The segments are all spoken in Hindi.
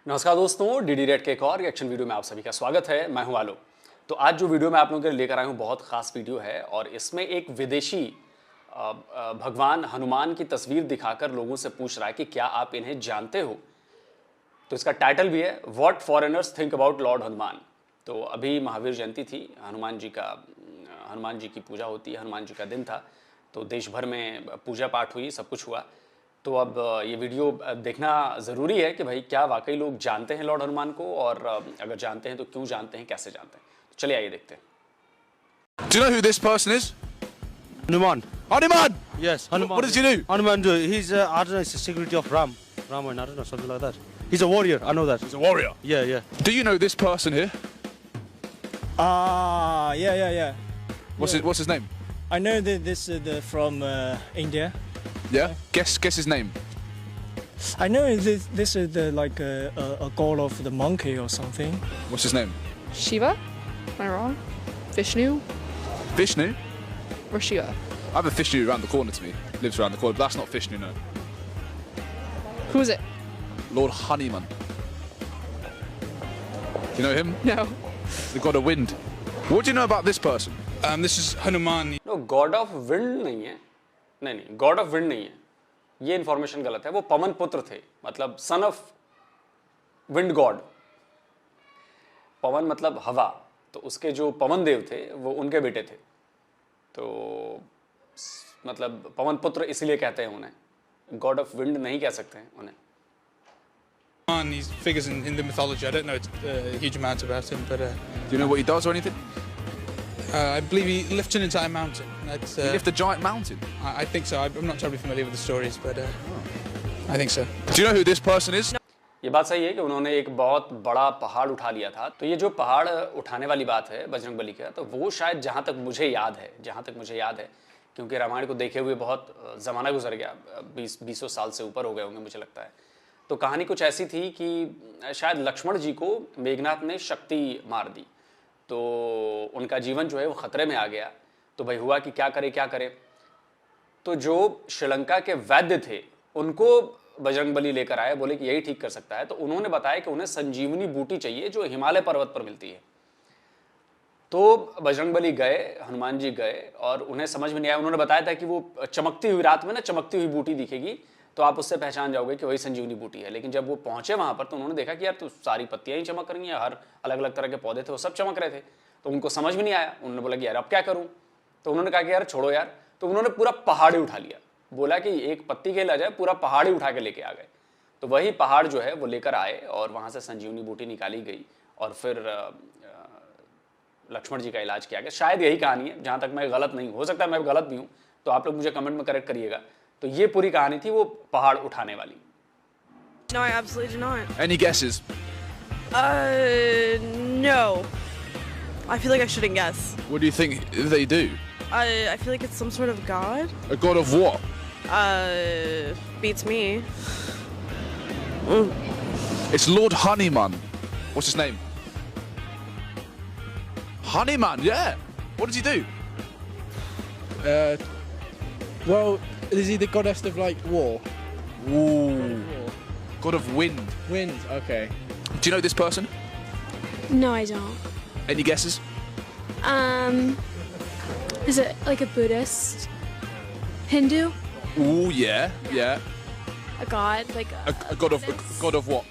नमस्कार दोस्तों, डीडी रेड के एक और रिएक्शन वीडियो में आप सभी का स्वागत है। मैं हूं आलोक। तो आज जो वीडियो मैं आप लोगों के लिए लेकर आया हूं बहुत खास वीडियो है और इसमें एक विदेशी भगवान हनुमान की तस्वीर दिखाकर लोगों से पूछ रहा है कि क्या आप इन्हें जानते हो। तो इसका टाइटल भी है what foreigners think about Lord Hanuman. तो अभी महावीर जयंती थी, हनुमान जी की पूजा होती है, हनुमान जी का दिन था, तो देश भर में पूजा पाठ हुई, सब कुछ हुआ। तो अब ये वीडियो देखना ज़रूरी है कि भाई क्या वाकई लोग जानते हैं लॉर्ड हनुमान को, और अगर जानते हैं तो क्यों जानते हैं, कैसे जानते हैं। तो चलिए आइए देखते हैं। Do you know who this person is? Hanuman. Hanuman! Yes, Hanuman. What does he do? Hanuman, he's, I don't know, he's the security of Ram. Raman, I don't know, something like that. He's a warrior, I know that. He's a warrior. Yeah, yeah. Do you know this person here? Yeah. What's his name? I know that this is from India. Yeah? Guess his name. I know this is like a god of the monkey or something. What's his name? Shiva? Am I wrong? Vishnu? Vishnu? Or Shiva? I have a Vishnu around the corner to me. Lives around the corner, but that's not Vishnu, no. Who's it? Lord Hanuman. You know him? No. The god of wind. What do you know about this person? This is Hanuman. No, god of wind नहीं है, नहीं, गॉड ऑफ विंड नहीं है, ये इन्फॉर्मेशन गलत है। वो पवन पुत्र थे, मतलब सन ऑफ विंड गॉड। पवन मतलब हवा, तो उसके जो पवन देव थे वो उनके बेटे थे, तो मतलब पवन पुत्र इसलिए कहते हैं उन्हें, गॉड ऑफ विंड नहीं कह सकते हैं उन्हें। He figures in the mythology. I don't know a huge amount about him, but Do you know what he does or anything? I believe he lifts an entire mountain. That's, He lifted a giant mountain. I think so. I'm not terribly familiar with the stories, but I think so. Do you know who this person is? ये बात सही है कि उन्होंने एक बहुत बड़ा पहाड़ उठा लिया था। तो ये जो पहाड़ उठाने वाली बात है बजरंगबली का, तो वो शायद जहाँ तक मुझे याद है, क्योंकि रामायण को देखे हुए बहुत ज़माना गुजर गया, 20 साल से ऊपर हो गए होंगे मुझे लगता है। तो कहानी कुछ ऐसी थी कि शायद लक्ष्मण जी को मेघनाथ ने शक्ति मार दी, तो उनका जीवन जो है वो ख़तरे में आ गया। तो भाई हुआ कि क्या करे। तो जो श्रीलंका के वैद्य थे उनको बजरंगबली लेकर आए, बोले कि यही ठीक कर सकता है। तो उन्होंने बताया कि उन्हें संजीवनी बूटी चाहिए जो हिमालय पर्वत पर मिलती है। तो बजरंगबली गए, हनुमान जी गए, और उन्हें समझ में नहीं आया। उन्होंने बताया था कि वो चमकती हुई रात में ना चमकती हुई बूटी दिखेगी, तो आप उससे पहचान जाओगे कि वही संजीवनी बूटी है। लेकिन जब वो पहुंचे वहां पर तो उन्होंने देखा कि यार तो सारी पत्तियां ही चमक रही हैं, हर अलग अलग तरह के पौधे थे वो सब चमक रहे थे। तो उनको समझ में नहीं आया। उन्होंने बोला कि यार अब क्या करूं। तो उन्होंने कहा कि यार छोड़ो यार। तो उन्होंने पूरा पहाड़ ही उठा लिया, बोला कि एक पत्ती के ला जाए, पूरा पहाड़ ही उठा के लेके आ गए। तो वही पहाड़ जो है वो लेकर आए और वहां से संजीवनी बूटी निकाली गई और फिर लक्ष्मण जी का इलाज किया गया। शायद यही कहानी है, जहां तक मैं गलत नहीं, हो सकता है मैं गलत भी हूं, तो आप लोग मुझे कमेंट में करेक्ट करिएगा। तो ये पूरी कहानी थी वो पहाड़ उठाने वाली। No, I absolutely do not. Any guesses? No. I feel like I shouldn't guess. What do you think they do? I feel like it's some sort of god. A god of what? Beats me. It's Lord Hanuman. What's his name? Hanuman, yeah. What does he do? Well, is he the goddess of like war? Ooh. God of wind. Wind. Okay. Do you know this person? No, I don't. Any guesses? Is it like a Buddhist? Hindu? Ooh, yeah. A god? Like A god of what?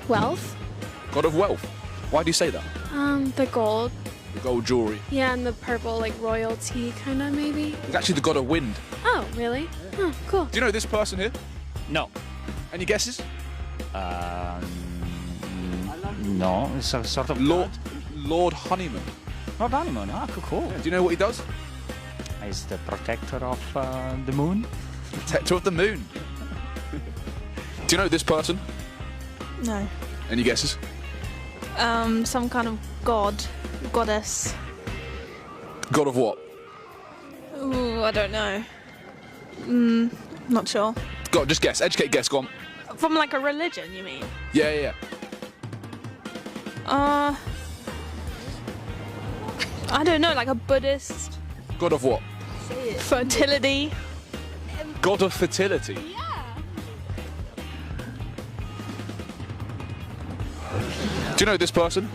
wealth? God of wealth. Why do you say that? The gold. The gold jewelry. Yeah, and the purple, like royalty kind of maybe. It's actually the god of wind. Oh, really? Oh, cool. Do you know this person here? No. Any guesses? No, it's a sort of Lord Hanuman. Lord Hanuman. Ah, cool. Do you know what he does? He's the protector of the moon. Protector of the moon. Do you know this person? No. Any guesses? Some kind of god, goddess. God of what? Ooh, I don't know. Not sure. Go on, just guess. Educate guess, go on. From like a religion, you mean? Yeah. I don't know, like a Buddhist. God of what? Fertility. God of fertility. Do you know this person?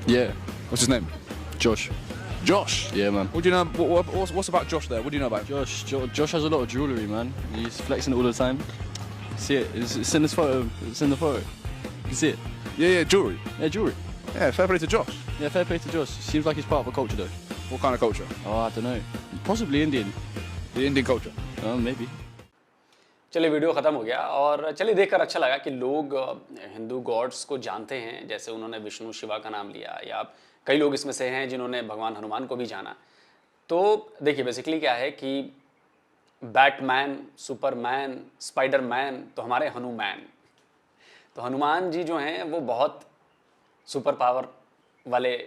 Yeah, What's his name? Josh. Josh. Yeah, man. What do you know? What's about Josh there? What do you know about him? Josh has a lot of jewellery, man. He's flexing it all the time. See it? It's in this photo. It's in the photo. You can see it. Yeah, jewelry. Yeah, jewellery. Yeah, fair play to Josh. Yeah, fair play to Josh. Seems like he's part of a culture, though. What kind of culture? Oh, I don't know. Possibly Indian. The Indian culture. Maybe. चलिए वीडियो ख़त्म हो गया और चलिए देखकर अच्छा लगा कि लोग हिंदू गॉड्स को जानते हैं, जैसे उन्होंने विष्णु शिवा का नाम लिया, या कई लोग इसमें से हैं जिन्होंने भगवान हनुमान को भी जाना। तो देखिए बेसिकली क्या है कि बैटमैन, सुपरमैन, स्पाइडरमैन तो हमारे हनुमान, तो हनुमान जी जो हैं वो बहुत सुपर पावर वाले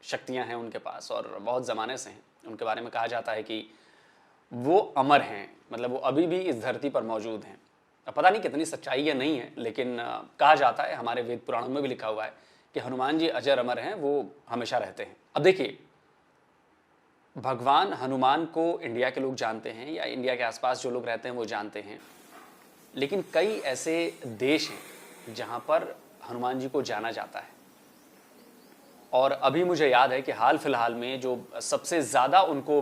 शक्तियां हैं उनके पास और बहुत ज़माने से हैं। उनके बारे में कहा जाता है कि वो अमर हैं, मतलब वो अभी भी इस धरती पर मौजूद हैं। अब पता नहीं कितनी सच्चाई है नहीं है, लेकिन कहा जाता है, हमारे वेद पुराणों में भी लिखा हुआ है कि हनुमान जी अजर अमर हैं, वो हमेशा रहते हैं। अब देखिए, भगवान हनुमान को इंडिया के लोग जानते हैं या इंडिया के आसपास जो लोग रहते हैं वो जानते हैं, लेकिन कई ऐसे देश हैं जहाँ पर हनुमान जी को जाना जाता है। और अभी मुझे याद है कि हाल फिलहाल में जो सबसे ज़्यादा उनको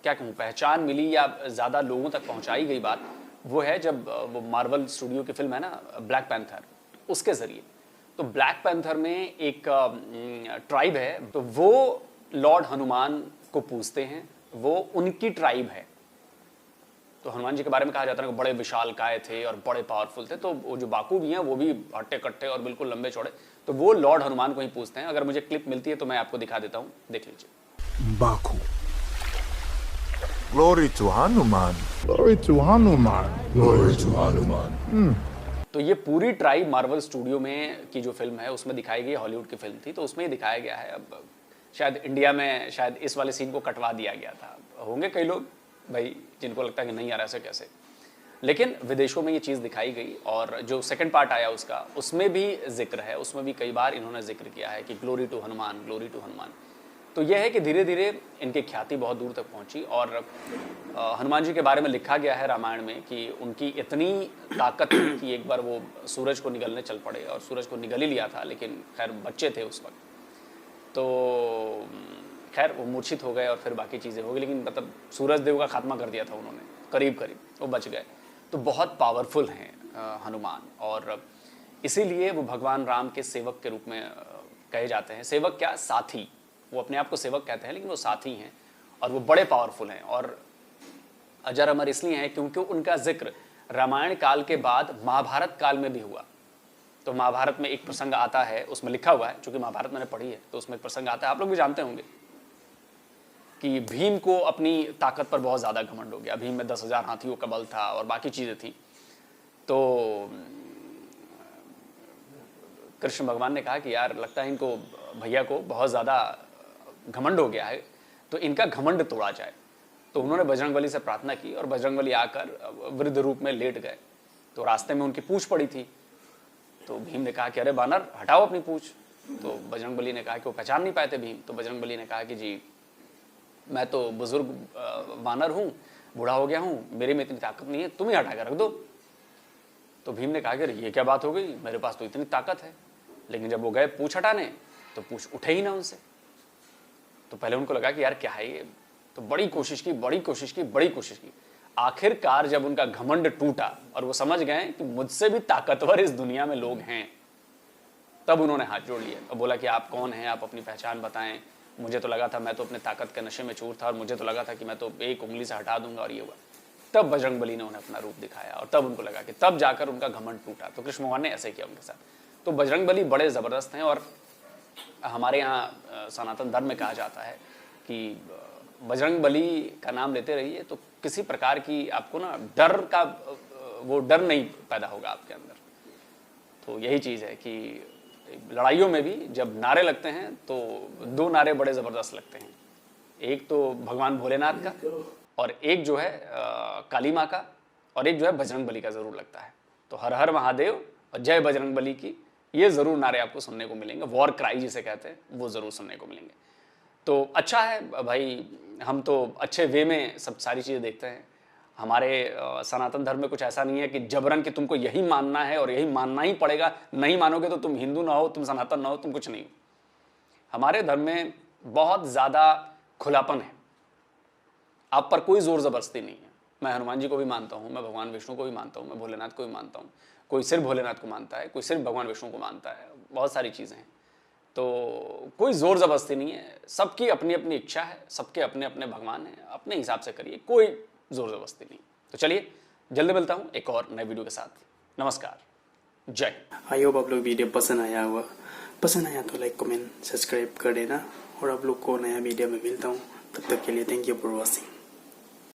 क्या कहूँ पहचान मिली या ज़्यादा लोगों तक पहुँचाई गई बात, वो है जब वो मार्वल स्टूडियो की फिल्म है ना ब्लैक पैंथर, उसके ज़रिए। तो ब्लैक पैंथर में एक ट्राइब है, तो वो लॉर्ड हनुमान को पूजते हैं, वो उनकी ट्राइब है। तो हनुमान जी के बारे में कहा जाता है कि बड़े विशालकाय थे और बड़े पावरफुल थे। तो वो जो बाकू भी हैं वो भी हट्टे कट्टे और बिल्कुल लंबे चौड़े, तो वो लॉर्ड हनुमान को ही पूजते हैं। अगर मुझे क्लिप मिलती है तो मैं आपको दिखा देता हूँ, देख लीजिए। Baku, Glory to Hanuman. Glory to Hanuman. Glory to Hanuman. तो ये पूरी ट्राइब मार्वल स्टूडियो में की जो फिल्म है उसमें दिखाई गई, हॉलीवुड की फिल्म थी, तो उसमें ही दिखाया गया है। अब शायद इंडिया में शायद इस वाले सीन को कटवा दिया गया था, होंगे कई लोग भाई जिनको लगता है कि नहीं यार ऐसे कैसे, लेकिन विदेशों में ये चीज़ दिखाई गई। और जो सेकंड पार्ट आया उसका, उसमें भी जिक्र है, उसमें भी कई बार इन्होंने जिक्र किया है कि glory to Hanuman, glory to Hanuman. तो यह है कि धीरे धीरे इनकी ख्याति बहुत दूर तक पहुंची। और हनुमान जी के बारे में लिखा गया है रामायण में कि उनकी इतनी ताकत थी कि एक बार वो सूरज को निगलने चल पड़े, और सूरज को निगल ही लिया था, लेकिन खैर बच्चे थे उस वक्त, तो खैर वो मूर्छित हो गए और फिर बाकी चीज़ें हो गई, लेकिन मतलब सूरज देव का खात्मा कर दिया था उन्होंने, करीब करीब वो बच गए। तो बहुत पावरफुल हैं हनुमान, और इसीलिए वो भगवान राम के सेवक के रूप में कहे जाते हैं। सेवक क्या, साथी। वो अपने आप को सेवक कहते हैं, लेकिन वो साथी हैं और वो बड़े पावरफुल हैं। और अजर अमर इसलिए हैं क्योंकि उनका जिक्र रामायण काल के बाद महाभारत काल में भी हुआ। तो महाभारत में एक प्रसंग आता है, उसमें लिखा हुआ है, चूंकि महाभारत मैंने पढ़ी है तो उसमें एक प्रसंग आता है, आप लोग भी जानते होंगे, कि भीम को अपनी ताकत पर बहुत ज़्यादा घमंड हो गया। भीम में 10,000 हाथियों का बल था और बाकी चीज़ें थी। तो कृष्ण भगवान ने कहा कि यार लगता है इनको, भैया को बहुत ज़्यादा घमंड हो गया है, तो इनका घमंड तोड़ा जाए। तो उन्होंने बजरंगबली से प्रार्थना की और बजरंगबली आकर वृद्ध रूप में लेट गए। तो रास्ते में उनकी पूंछ पड़ी थी, तो भीम ने कहा कि अरे बानर हटाओ अपनी पूंछ। तो बजरंगबली ने कहा कि वो पहचान नहीं पाए थे भीम। तो बजरंगबली ने कहा कि जी मैं तो बुजुर्ग वानर हूँ, बूढ़ा हो गया हूँ, मेरे में इतनी ताकत नहीं है, तुम ही हटा कर रख दो। तो भीम ने कहा कि ये क्या बात हो गई, मेरे पास तो इतनी ताकत है। लेकिन जब वो गए पूंछ हटाने तो पूंछ उठे ही ना उनसे। तो पहले उनको लगा कि यार क्या है ये, तो बड़ी कोशिश की। आखिरकार जब उनका घमंड टूटा और वो समझ गए कि मुझसे भी ताकतवर इस दुनिया में लोग हैं, तब उन्होंने हाथ जोड़ लिया और बोला कि आप कौन हैं, आप अपनी पहचान बताएं। मुझे तो लगा था, मैं तो अपने ताकत के नशे में चूर था और मुझे तो लगा था कि मैं तो एक उंगली से हटा दूंगा, और ये हुआ। तब बजरंगबली ने उन्हें अपना रूप दिखाया और तब उनको लगा कि तब जाकर उनका घमंड टूटा। तो कृष्ण भगवान ने ऐसे किया उनके साथ। तो बजरंगबली बड़े ज़बरदस्त हैं। और हमारे यहाँ सनातन धर्म में कहा जाता है कि बजरंगबली का नाम लेते रहिए तो किसी प्रकार की आपको ना डर का वो डर नहीं पैदा होगा आपके अंदर। तो यही चीज़ है कि लड़ाइयों में भी जब नारे लगते हैं तो दो नारे बड़े ज़बरदस्त लगते हैं, एक तो भगवान भोलेनाथ का और एक जो है काली माँ का, और एक जो है बजरंगबली का ज़रूर लगता है। तो हर हर महादेव और जय बजरंगबली की ये ज़रूर नारे आपको सुनने को मिलेंगे। वॉर क्राई जिसे कहते हैं वो ज़रूर सुनने को मिलेंगे। तो अच्छा है भाई, हम तो अच्छे वे में सब सारी चीज़ें देखते हैं हमारे सनातन धर्म में कुछ ऐसा नहीं है कि जबरन कि तुमको यही मानना है और यही मानना ही पड़ेगा, नहीं मानोगे तो तुम हिंदू ना हो, तुम सनातन ना हो, तुम कुछ नहीं हो। हमारे धर्म में बहुत ज़्यादा खुलापन है, आप पर कोई जोर ज़बरदस्ती नहीं है। मैं हनुमान जी को भी मानता हूँ, मैं भगवान विष्णु को भी मानता हूँ, मैं भोलेनाथ को भी मानता हूँ। कोई सिर्फ भोलेनाथ को मानता है, कोई सिर्फ भगवान विष्णु को मानता है, बहुत सारी चीज़ें हैं। तो कोई ज़ोर ज़बरदस्ती नहीं है, सबकी अपनी अपनी इच्छा है, सबके अपने अपने भगवान हैं, अपने हिसाब से करिए, कोई ज़ोर ज़बरदस्ती नहीं। तो चलिए जल्दी मिलता हूँ एक और नए वीडियो के साथ। नमस्कार, जय। आई होप आप लोग वीडियो पसंद आया होगा। पसंद आया तो लाइक कमेंट सब्सक्राइब कर देना और आप लोग को नया वीडियो में मिलता हूँ। तब तक के लिए थैंक यू फॉर वॉचिंग।